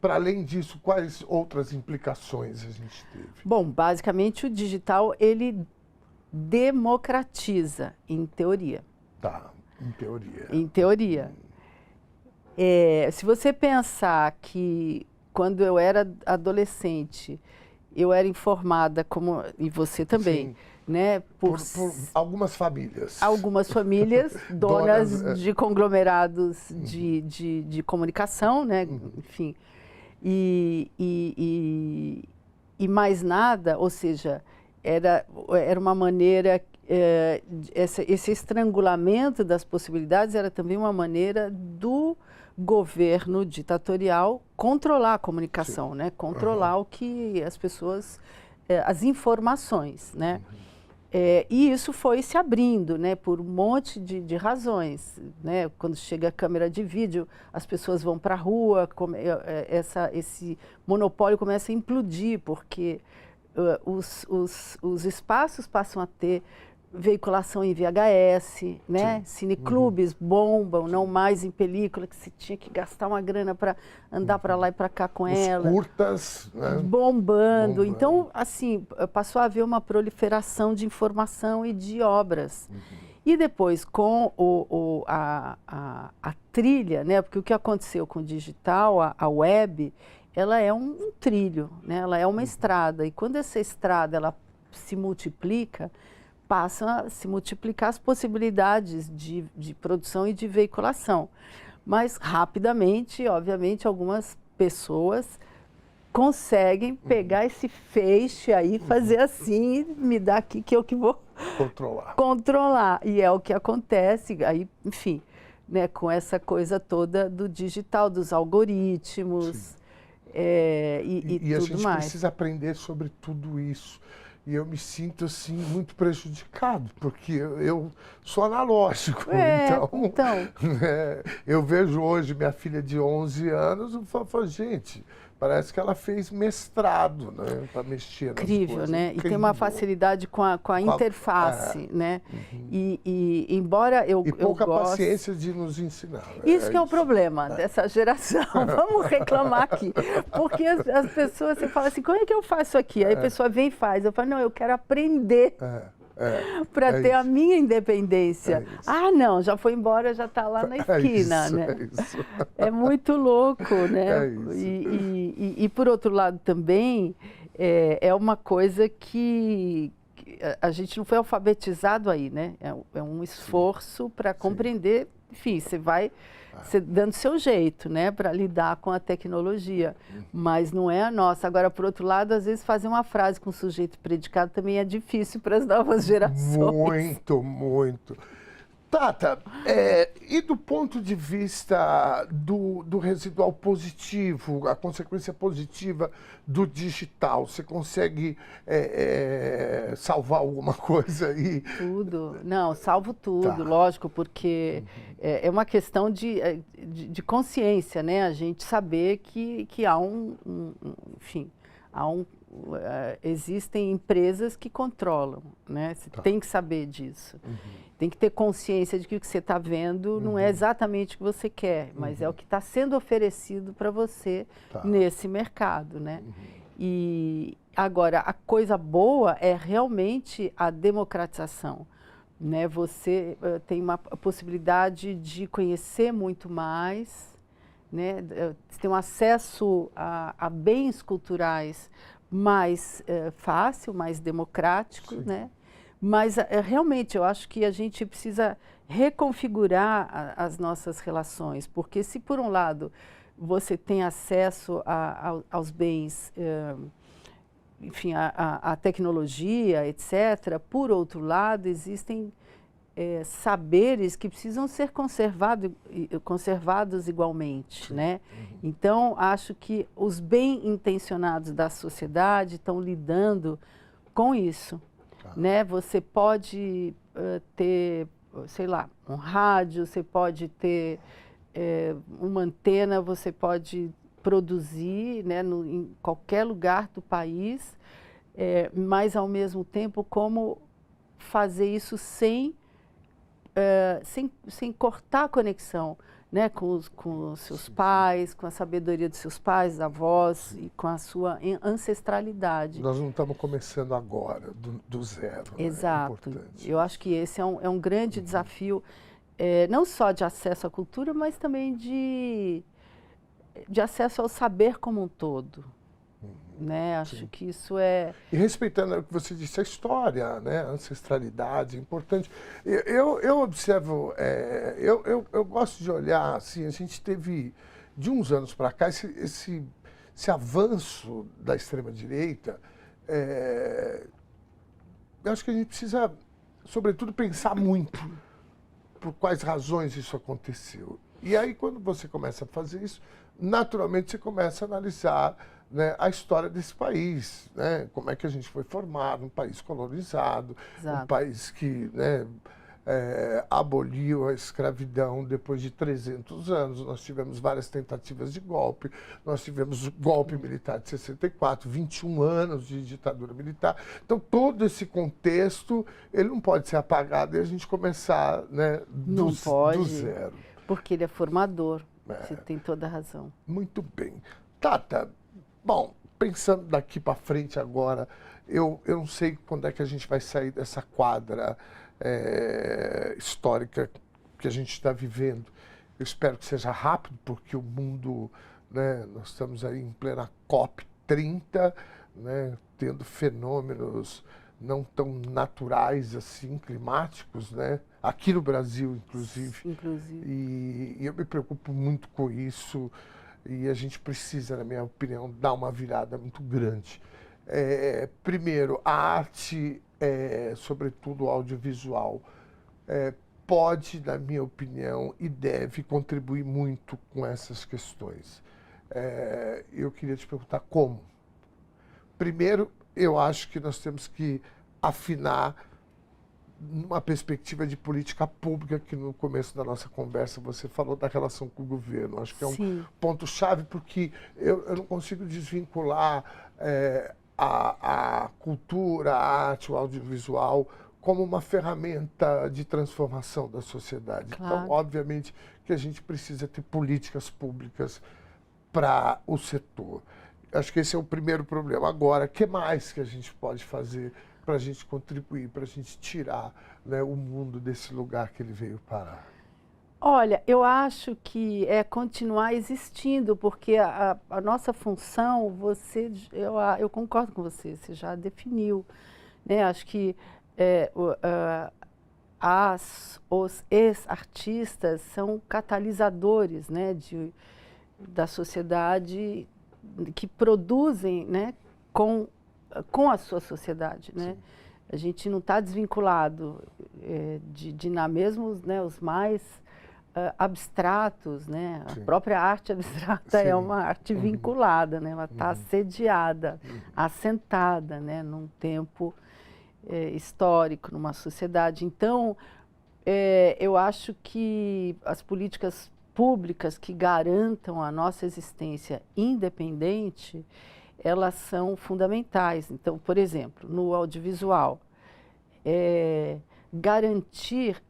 Para além disso, quais outras implicações a gente teve? Bom, basicamente o digital, ele democratiza, em teoria. Tá, em teoria. Em teoria. Se você pensar que quando eu era adolescente, eu era informada, e você também, né? Por algumas famílias. Algumas famílias, donas de conglomerados de comunicação, né? Enfim. E mais nada, ou seja, era uma maneira... esse estrangulamento das possibilidades era também uma maneira do governo ditatorial controlar a comunicação, né? Controlar o que as pessoas, as informações, né? E isso foi se abrindo, né? Por um monte de razões, né? Quando chega a câmera de vídeo, as pessoas vão para a rua, esse monopólio começa a implodir, porque os espaços passam a ter veiculação em VHS, né? Sim. Cineclubes bombam, não mais em película, que se tinha que gastar uma grana para andar para lá e para cá com ela. Curtas, né? Bombando. Então, assim, passou a haver uma proliferação de informação e de obras. E depois, com a trilha, né? Porque o que aconteceu com o digital, a web, ela é um trilho, né? Ela é uma estrada. E quando essa estrada ela se multiplica, passam a se multiplicar as possibilidades de produção e de veiculação. Mas, rapidamente, obviamente, algumas pessoas conseguem pegar esse feixe aí, fazer assim, e me dar aqui que eu que vou controlar. E é o que acontece, aí, enfim, né, com essa coisa toda do digital, dos algoritmos e tudo mais. E a gente precisa aprender sobre tudo isso. E eu me sinto, assim, muito prejudicado, porque eu sou analógico. Então eu vejo hoje minha filha de 11 anos e falo, gente, parece que ela fez mestrado, né, para mexer nas coisas. Incrível, né? Incrível. E tem uma facilidade com a interface, né? E embora eu pouca goste... paciência de nos ensinar. Isso que é o problema dessa geração. Vamos reclamar aqui. Porque as pessoas, você fala assim, como é que eu faço aqui? Aí a pessoa vem e faz. Eu falo, não, eu quero aprender para ter a minha independência. Não, já foi embora, já está lá na esquina, né? É muito louco, né? E por outro lado também, é uma coisa que a gente não foi alfabetizado aí, né? É um esforço para compreender, enfim, você vai dando seu jeito, né, para lidar com a tecnologia, mas não é a nossa. Agora, por outro lado, às vezes fazer uma frase com sujeito e predicado também é difícil para as novas gerações. Muito, muito. Tata, e do ponto de vista do residual positivo, a consequência positiva do digital, você consegue salvar alguma coisa aí? Tudo. Não, salvo tudo, lógico, porque é uma questão de consciência, né? A gente saber que há enfim, existem empresas que controlam, né? Você tem que saber disso. Tem que ter consciência de que o que você está vendo não é exatamente o que você quer, mas é o que está sendo oferecido para você nesse mercado, né? E agora, a coisa boa é realmente a democratização, né? Você tem uma possibilidade de conhecer muito mais, né? Você tem um acesso a bens culturais mais fácil, mais democrático, né? Mas realmente eu acho que a gente precisa reconfigurar as nossas relações, porque se por um lado você tem acesso aos bens, enfim, a tecnologia, etc., por outro lado existem saberes que precisam ser conservados igualmente, né? Então, acho que os bem-intencionados da sociedade estão lidando com isso, né? Você pode ter, sei lá, um rádio, você pode ter uma antena, você pode produzir, né, em qualquer lugar do país, mas, ao mesmo tempo, como fazer isso sem cortar a conexão, né, com os seus pais, com a sabedoria dos seus pais, avós e com a sua ancestralidade. Nós não estamos começando agora, do zero. Exato. Né? Eu acho que esse é um grande desafio, não só de acesso à cultura, mas também de acesso ao saber como um todo. Né? Acho que isso é... E respeitando o que você disse, a história, né? A ancestralidade é importante. Eu observo, eu gosto de olhar, assim, a gente teve, de uns anos para cá, esse avanço da extrema-direita. Eu acho que a gente precisa, sobretudo, pensar muito por quais razões isso aconteceu. E aí, quando você começa a fazer isso, naturalmente você começa a analisar, né, a história desse país, né? Como é que a gente foi formado, um país colonizado, um país que, né, aboliu a escravidão depois de 300 anos. Nós tivemos várias tentativas de golpe, nós tivemos o golpe militar de 64, 21 anos de ditadura militar. Então, todo esse contexto, ele não pode ser apagado e a gente começar, né, do zero. Porque ele é formador, você tem toda a razão. Muito bem. Tata, bom, pensando daqui para frente agora, eu não sei quando é que a gente vai sair dessa quadra histórica que a gente está vivendo. Eu espero que seja rápido, porque o mundo, né, nós estamos aí em plena COP30, né, tendo fenômenos não tão naturais assim, climáticos, né, aqui no Brasil, inclusive. E eu me preocupo muito com isso, e a gente precisa, na minha opinião, dar uma virada muito grande. Primeiro, a arte, sobretudo o audiovisual, pode, na minha opinião, e deve contribuir muito com essas questões. Eu queria te perguntar como. Primeiro, eu acho que nós temos que afinar numa perspectiva de política pública, que no começo da nossa conversa você falou da relação com o governo. Acho que é um ponto-chave, porque eu não consigo desvincular a cultura, a arte, o audiovisual como uma ferramenta de transformação da sociedade. Claro. Então, obviamente, que a gente precisa ter políticas públicas para o setor. Acho que esse é o primeiro problema. Agora, o que mais que a gente pode fazer para a gente contribuir, para a gente tirar, né, o mundo desse lugar que ele veio parar? Olha, eu acho que é continuar existindo, porque a nossa função, eu concordo com você, você já definiu, né? Acho que os ex-artistas são catalisadores, né, da sociedade, que produzem, né, com a sua sociedade, né? A gente não está desvinculado mesmo, né, os mais abstratos, né? A própria arte abstrata é uma arte vinculada, né? Ela está assediada, assentada, né, num tempo histórico, numa sociedade. Então, eu acho que as políticas públicas que garantam a nossa existência independente, elas são fundamentais. Então, por exemplo, no audiovisual, garantir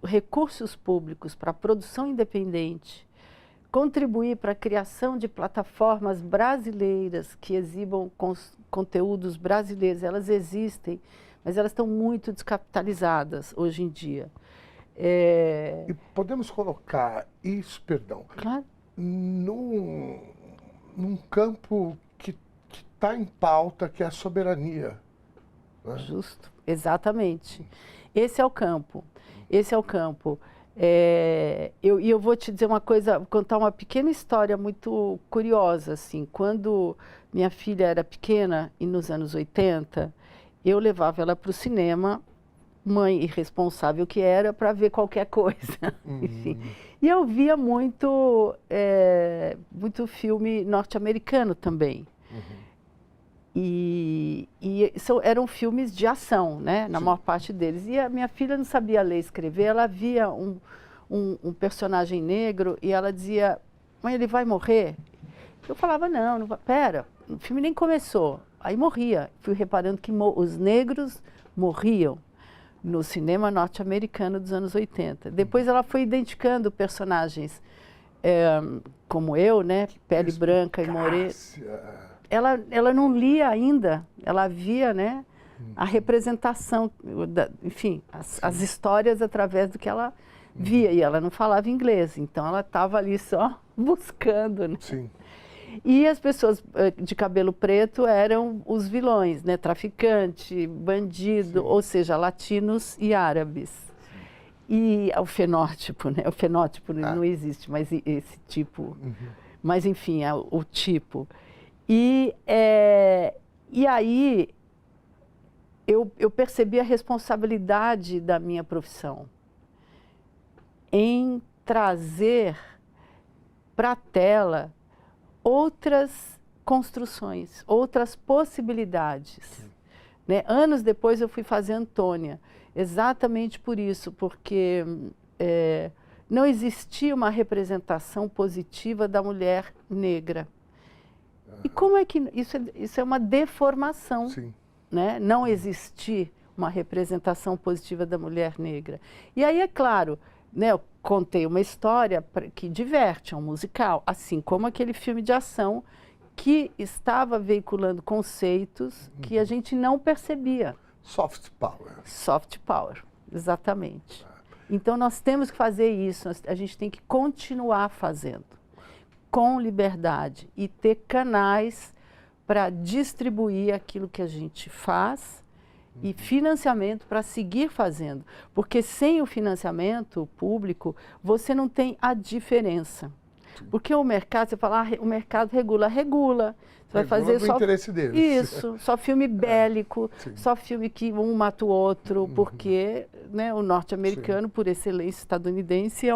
recursos públicos para a produção independente, contribuir para a criação de plataformas brasileiras que exibam conteúdos brasileiros. Elas existem, mas elas estão muito descapitalizadas hoje em dia. E podemos colocar isso, claro, num campo que está em pauta, que é a soberania. Né? Justo, exatamente. Esse é o campo. Esse é o campo. Eu vou te dizer uma coisa, contar uma pequena história muito curiosa. Assim, quando minha filha era pequena, e nos anos 80, eu levava ela para o cinema, mãe irresponsável que era, para ver qualquer coisa. Enfim. E eu via muito filme norte-americano também. Eram filmes de ação, né, na maior parte deles. E a minha filha não sabia ler e escrever, ela via um personagem negro e ela dizia: mãe, ele vai morrer? Eu falava: não vai, pera, o filme nem começou. Aí morria. Fui reparando que os negros morriam no cinema norte-americano dos anos 80. Depois ela foi identificando personagens como eu, né, pele branca e morena. Ela não lia ainda, ela via, né, a representação, enfim, as histórias através do que ela via, e ela não falava inglês, então ela estava ali só buscando, né? Sim. E as pessoas de cabelo preto eram os vilões, né, traficante, bandido, ou seja, latinos e árabes. E o fenótipo, né, não existe, mas esse tipo, mas enfim, o tipo. E aí eu percebi a responsabilidade da minha profissão em trazer para a tela outras construções, outras possibilidades. Né? Anos depois eu fui fazer Antônia. exatamente por isso, porque não existia uma representação positiva da mulher negra. E como é que isso é uma deformação, Sim. né? Não existir uma representação positiva da mulher negra. E aí, é claro, né, eu contei uma história que diverte, é um musical, assim como aquele filme de ação que estava veiculando conceitos que a gente não percebia. Soft power. Soft power, exatamente. Então, nós temos que fazer isso, a gente tem que continuar fazendo, com liberdade, e ter canais para distribuir aquilo que a gente faz e financiamento para seguir fazendo. Porque sem o financiamento público, você não tem a diferença. Porque o mercado, você fala, o mercado regula. Você vai fazer do interesse deles. Isso, só filme bélico, só filme que um mata o outro, porque né, o norte-americano, por excelência estadunidense,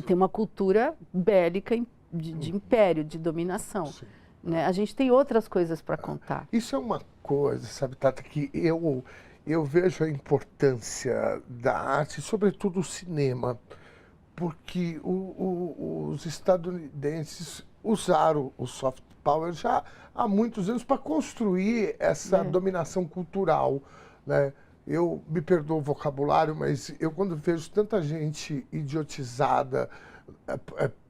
tem uma cultura bélica de império, de dominação. Né? A gente tem outras coisas para contar. Isso é uma coisa, sabe, Tata, que eu vejo a importância da arte, sobretudo o cinema, porque os estadunidenses usaram o soft power já há muitos anos para construir essa dominação cultural, né? Eu me perdoo o vocabulário, mas eu quando vejo tanta gente idiotizada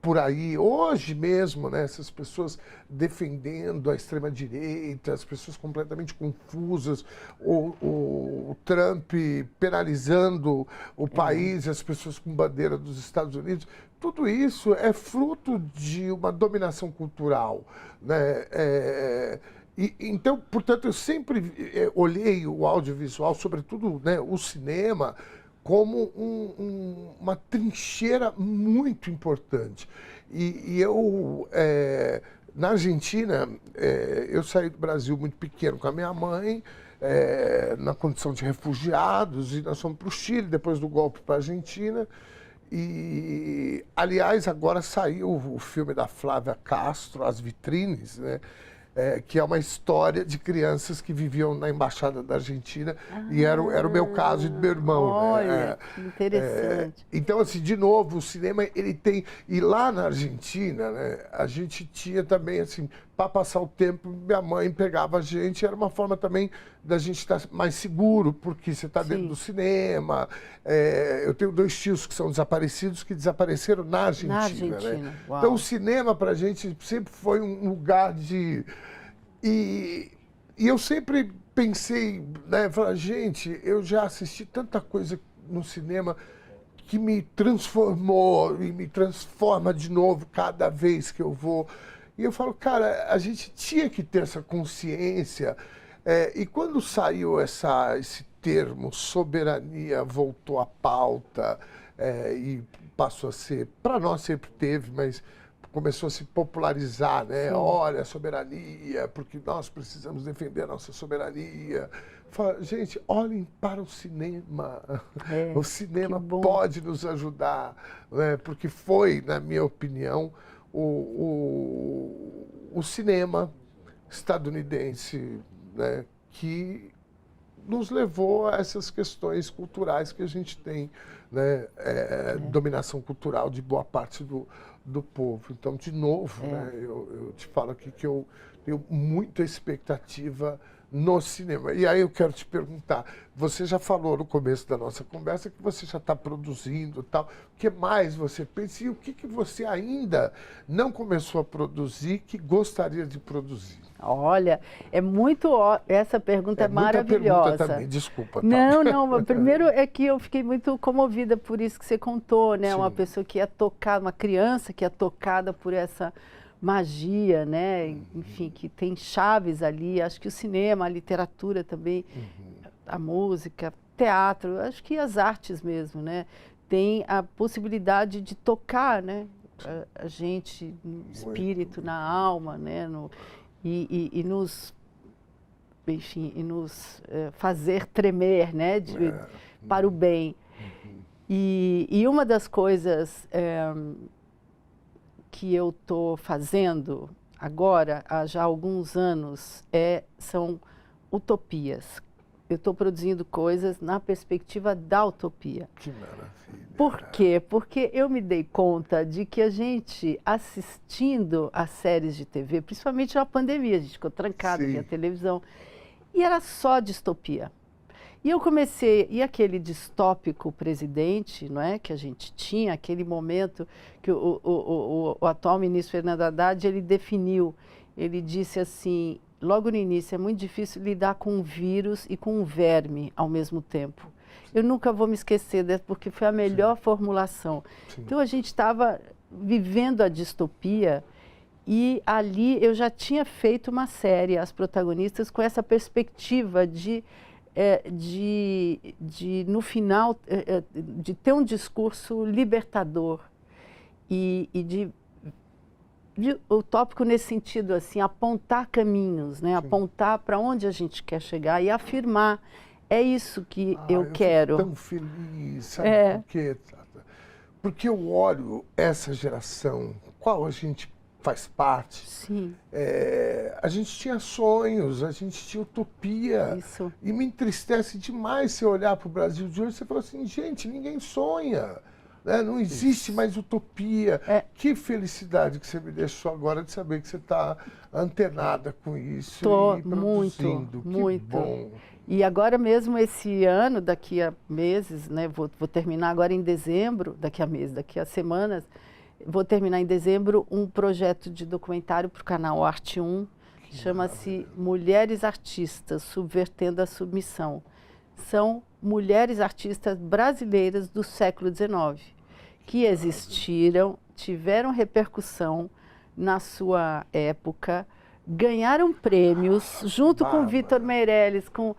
por aí, hoje mesmo, né, essas pessoas defendendo a extrema-direita, as pessoas completamente confusas, o Trump penalizando o país, as pessoas com bandeira dos Estados Unidos, tudo isso é fruto de uma dominação cultural, né? Então, portanto, eu sempre olhei o audiovisual, sobretudo né, o cinema, como uma trincheira muito importante. E eu, na Argentina, eu saí do Brasil muito pequeno com a minha mãe, na condição de refugiados, e nós fomos para o Chile, depois do golpe para a Argentina. E, aliás, agora saiu o filme da Flávia Castro, As Vitrines, né? Que é uma história de crianças que viviam na Embaixada da Argentina, e era o meu caso e do meu irmão. Olha, né? que interessante. Então, assim, de novo, o cinema, ele tem... E lá na Argentina, né, a gente tinha também, assim, para passar o tempo, minha mãe pegava a gente, era uma forma também da gente estar mais seguro, porque você está dentro do cinema. Eu tenho 2 tios que são desaparecidos, que desapareceram na Argentina. Né? Então, o cinema, para a gente, sempre foi um lugar de... E eu sempre pensei, né, falar, gente, eu já assisti tanta coisa no cinema que me transformou e me transforma de novo cada vez que eu vou. E eu falo, cara, a gente tinha que ter essa consciência. E quando saiu esse termo, soberania, voltou à pauta e passou a ser, para nós sempre teve, mas começou a se popularizar, né? Olha, a soberania, porque nós precisamos defender a nossa soberania. Fala, gente, olhem para o cinema. O cinema pode nos ajudar, né? Porque foi, na minha opinião, o cinema estadunidense, né? Que nos levou a essas questões culturais que a gente tem, né? Dominação cultural de boa parte do povo. Então, de novo, né, eu te falo aqui que eu tenho muita expectativa no cinema. E aí eu quero te perguntar, você já falou no começo da nossa conversa que você já está produzindo e tal, o que mais você pensa e o que você ainda não começou a produzir que gostaria de produzir? Olha, essa pergunta é maravilhosa. Pergunta também, desculpa. Tá? Não, primeiro é que eu fiquei muito comovida por isso que você contou, né? Uma pessoa que é tocada, uma criança que é tocada por essa magia, né? Enfim, que tem chaves ali. Acho que o cinema, a literatura também, a música, teatro, acho que as artes mesmo, né? Tem a possibilidade de tocar, né? A gente no espírito, na alma, né? E nos, enfim, nos fazer tremer, né? Para o bem. E uma das coisas que eu estou fazendo agora, há já alguns anos, são utopias. eu estou produzindo coisas na perspectiva da utopia. Que maravilha. Por quê? Porque eu me dei conta de que a gente, assistindo às séries de TV, principalmente na pandemia, a gente ficou trancado Sim. via televisão, e era só distopia. E eu comecei, e aquele distópico presidente, não é, que a gente tinha, aquele momento que o atual ministro Fernando Haddad, ele definiu, ele disse assim, logo no início, é muito difícil lidar com um vírus e com um verme ao mesmo tempo. Eu nunca vou me esquecer dessa, porque foi a melhor formulação. Sim. Então, a gente estava vivendo a distopia e ali eu já tinha feito uma série, As Protagonistas, com essa perspectiva de no final, de ter um discurso libertador e utópico nesse sentido, assim, apontar caminhos, né? Apontar para onde a gente quer chegar e afirmar, é isso que eu quero. Fico tão feliz, sabe por quê, Tata? Porque eu olho essa geração, qual a gente faz parte. Sim. A gente tinha sonhos, a gente tinha utopia. Isso. E me entristece demais você olhar para o Brasil de hoje e você falar assim, gente, ninguém sonha. Né? Não existe mais utopia. Que felicidade que você me deixou agora de saber que você está antenada com isso e produzindo. Muito. Que bom. E agora mesmo esse ano, daqui a meses, né, vou terminar agora em dezembro, daqui a semanas, vou terminar em dezembro um projeto de documentário para o canal Arte 1, chama-se Mulheres Artistas, Subvertendo a Submissão. São mulheres artistas brasileiras do século XIX, que existiram, tiveram repercussão na sua época, ganharam prêmios, junto com Vitor Meirelles, com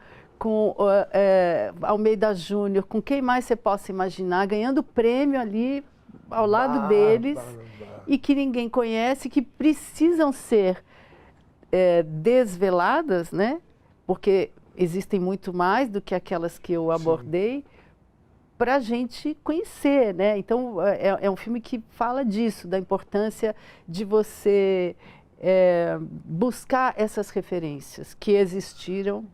Almeida Júnior, com quem mais você possa imaginar, ganhando prêmio ali ao lado deles, e que ninguém conhece, que precisam ser desveladas, né? Porque existem muito mais do que aquelas que eu abordei, para a gente conhecer, né? Então, é um filme que fala disso, da importância de você buscar essas referências que existiram,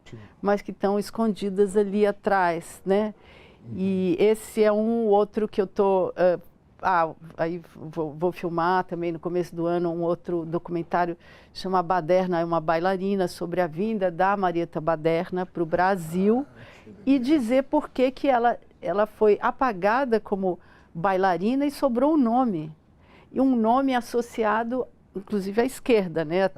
mas que estão escondidas ali atrás, né? E esse é um outro que eu estou... aí vou filmar também no começo do ano um outro documentário, chama Baderna, é uma bailarina, sobre a vinda da Marieta Baderna para o Brasil e dizer por que ela foi apagada como bailarina e sobrou um nome. E um nome associado, inclusive, à esquerda, né?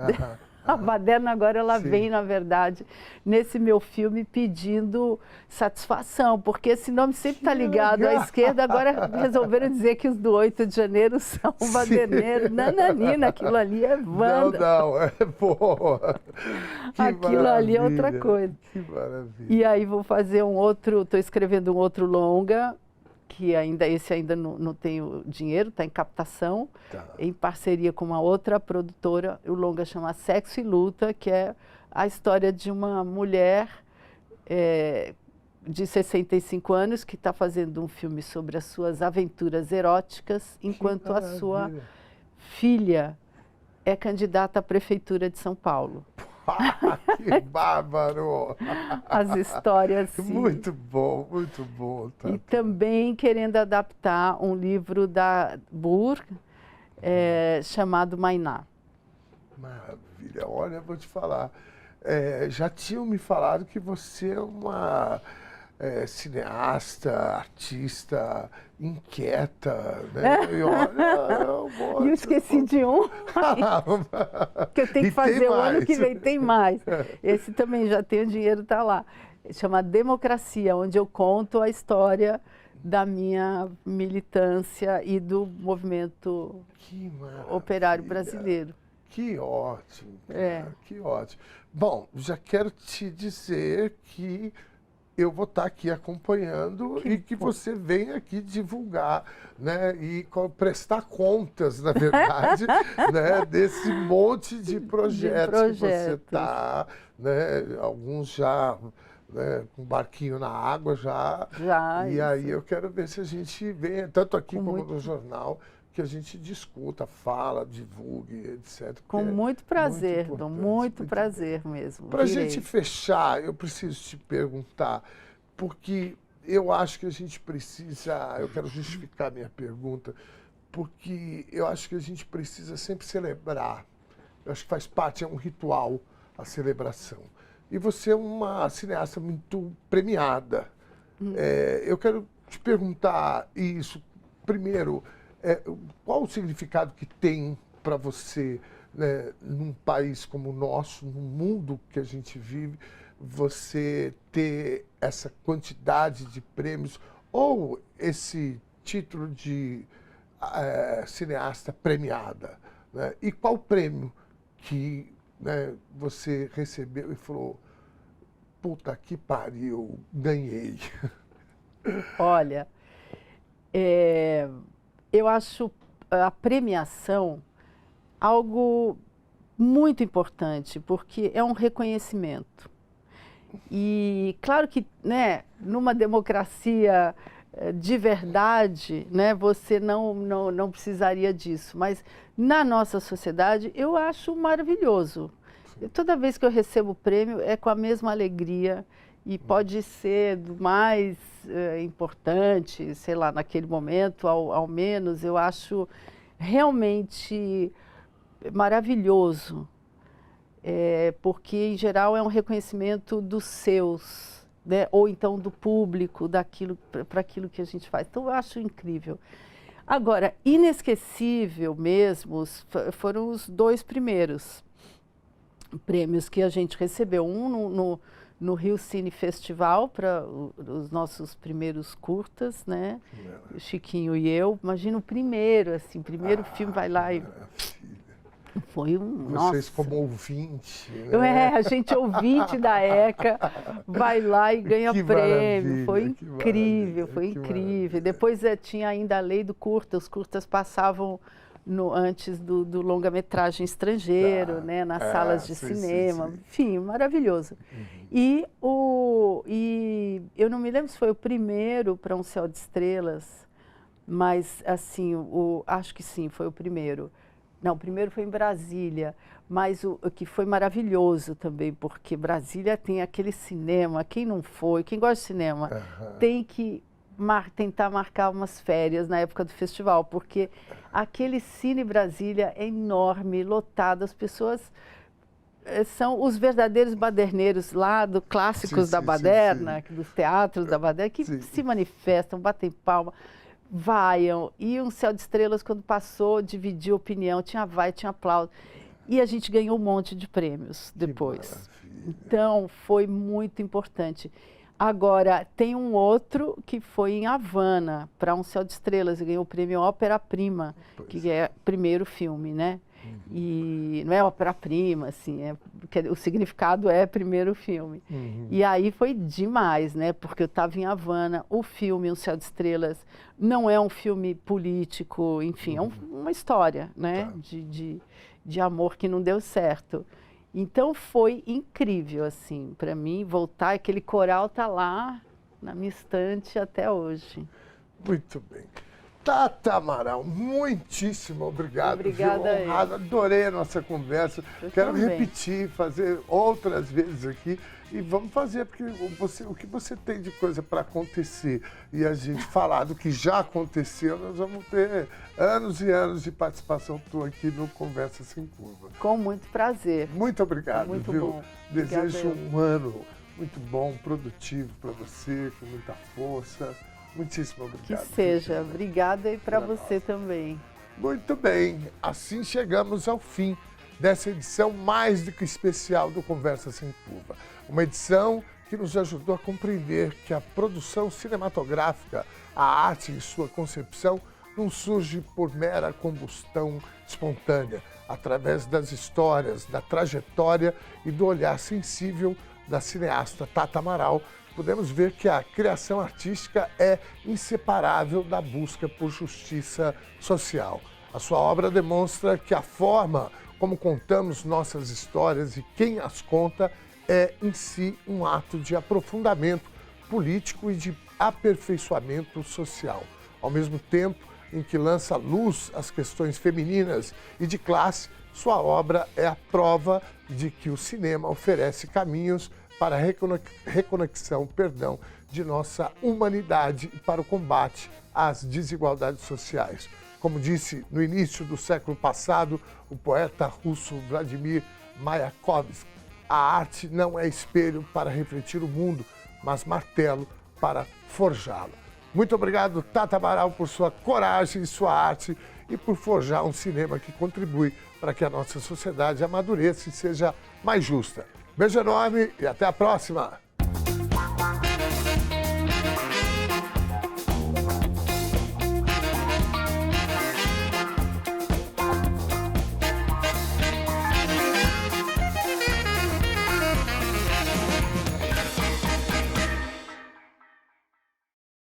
A Baderna agora ela vem, na verdade, nesse meu filme pedindo satisfação, porque esse nome sempre está ligado à esquerda, agora resolveram dizer que os do 8 de janeiro são baderneiros. Nananina, aquilo ali é Wanda. Não, é boa. Aquilo ali é outra coisa. Que maravilha. E aí vou fazer um outro, estou escrevendo um outro longa, que esse ainda não tenho dinheiro, está em captação, em parceria com uma outra produtora. O longa chama Sexo e Luta, que é a história de uma mulher de 65 anos que está fazendo um filme sobre as suas aventuras eróticas, enquanto a sua filha é candidata à Prefeitura de São Paulo. Que bárbaro! As histórias, sim. Muito bom, muito bom. Tá. E também querendo adaptar um livro da Burr, chamado Mainá. Maravilha. Olha, eu vou te falar. Já tinham me falado que você é uma cineasta, artista inquieta, né? E olha, E eu esqueci de um, que eu tenho que fazer o ano que vem, tem mais. Esse também já tem o dinheiro, está lá. Chama Democracia, onde eu conto a história da minha militância e do movimento operário brasileiro. Que ótimo, cara, que ótimo. Bom, já quero te dizer que eu vou estar aqui acompanhando e que você venha aqui divulgar, né, e prestar contas, na verdade, né, desse monte de projetos que você está, né, alguns já, né, com barquinho na água já. E aí eu quero ver se a gente vem, tanto aqui como no jornal, que a gente discuta, fala, divulgue, etc. Com muito prazer, Dom, muito muito prazer mesmo. Para a Virei. gente fechar, eu preciso te perguntar, porque eu acho que a gente precisa, eu quero justificar minha pergunta, porque eu acho que a gente precisa sempre celebrar. Eu acho que faz parte, é um ritual a celebração. E você é uma cineasta muito premiada. Eu quero te perguntar isso. Primeiro, qual o significado que tem para você, né, num país como o nosso, no mundo que a gente vive, você ter essa quantidade de prêmios ou esse título de cineasta premiada, né? E qual prêmio que, né, você recebeu e falou, puta que pariu, ganhei? Olha, eu acho a premiação algo muito importante, porque é um reconhecimento. E claro que, né, numa democracia de verdade, né, você não precisaria disso, mas na nossa sociedade eu acho maravilhoso. Toda vez que eu recebo o prêmio é com a mesma alegria e pode ser do mais importante, sei lá, naquele momento, ao menos, eu acho realmente maravilhoso, porque em geral é um reconhecimento dos seus, né? Ou então do público, para aquilo que a gente faz. Então eu acho incrível. Agora, inesquecível mesmo foram os 2 primeiros prêmios que a gente recebeu. Um no Rio Cine Festival, para os nossos primeiros curtas, né? O Chiquinho e eu. Imagina o primeiro, assim, primeiro filme, vai lá e... Foi Vocês nossa. como ouvinte, né? A gente ouvinte da ECA, vai lá e ganha prêmio. Foi incrível, foi incrível. Depois tinha ainda a lei do curta, os curtas passavam antes do longa-metragem estrangeiro, né, nas salas de cinema. Sim. Enfim, maravilhoso. E eu não me lembro se foi o primeiro para Um Céu de Estrelas, mas assim, acho que sim, foi o primeiro. Não, o primeiro foi em Brasília, mas o que foi maravilhoso também, porque Brasília tem aquele cinema, quem não foi, quem gosta de cinema, tem que tentar marcar umas férias na época do festival, porque aquele Cine Brasília é enorme, lotado, as pessoas são os verdadeiros baderneiros lá do Clássicos da Baderna, dos teatros da Baderna, que se manifestam, batem palma, vaiam. E Um Céu de Estrelas, quando passou, dividiu opinião, tinha vai, tinha aplauso. E a gente ganhou um monte de prêmios depois. Então, foi muito importante. Agora, tem um outro que foi em Havana, para Um Céu de Estrelas, e ganhou o prêmio Ópera Prima, que é o primeiro filme, né? E não é ópera-prima, assim, o significado é primeiro filme. E aí foi demais, né? Porque eu estava em Havana, o filme Um Céu de Estrelas não é um filme político, enfim, é uma história, né? De amor que não deu certo. Então foi incrível, assim, para mim, voltar, aquele coral tá lá na minha estante até hoje. Muito bem. Tata Amaral, muitíssimo obrigado. Obrigada. Honrado, adorei a nossa conversa. Quero também repetir, fazer outras vezes aqui. E vamos fazer, porque o que você tem de coisa para acontecer e a gente falar do que já aconteceu, nós vamos ter anos e anos de participação tua aqui no Conversa Sem Curva. Com muito prazer. Muito obrigado, muito viu? bom. Desejo um ano muito bom, produtivo para você, com muita força. Muitíssimo obrigado. Que seja. Obrigada e para você também. Muito bem. Assim chegamos ao fim dessa edição mais do que especial do Conversa Sem Curva. Uma edição que nos ajudou a compreender que a produção cinematográfica, a arte em sua concepção, não surge por mera combustão espontânea, através das histórias, da trajetória e do olhar sensível da cineasta Tata Amaral. Podemos ver que a criação artística é inseparável da busca por justiça social. A sua obra demonstra que a forma como contamos nossas histórias e quem as conta é, em si, um ato de aprofundamento político e de aperfeiçoamento social. Ao mesmo tempo, em que lança luz às questões femininas e de classe, sua obra é a prova de que o cinema oferece caminhos para a reconexão, de nossa humanidade e para o combate às desigualdades sociais. Como disse no início do século passado o poeta russo Vladimir Mayakovsky, a arte não é espelho para refletir o mundo, mas martelo para forjá-lo. Muito obrigado, Tata Amaral, por sua coragem e sua arte e por forjar um cinema que contribui para que a nossa sociedade amadureça e seja mais justa. Beijo enorme e até a próxima!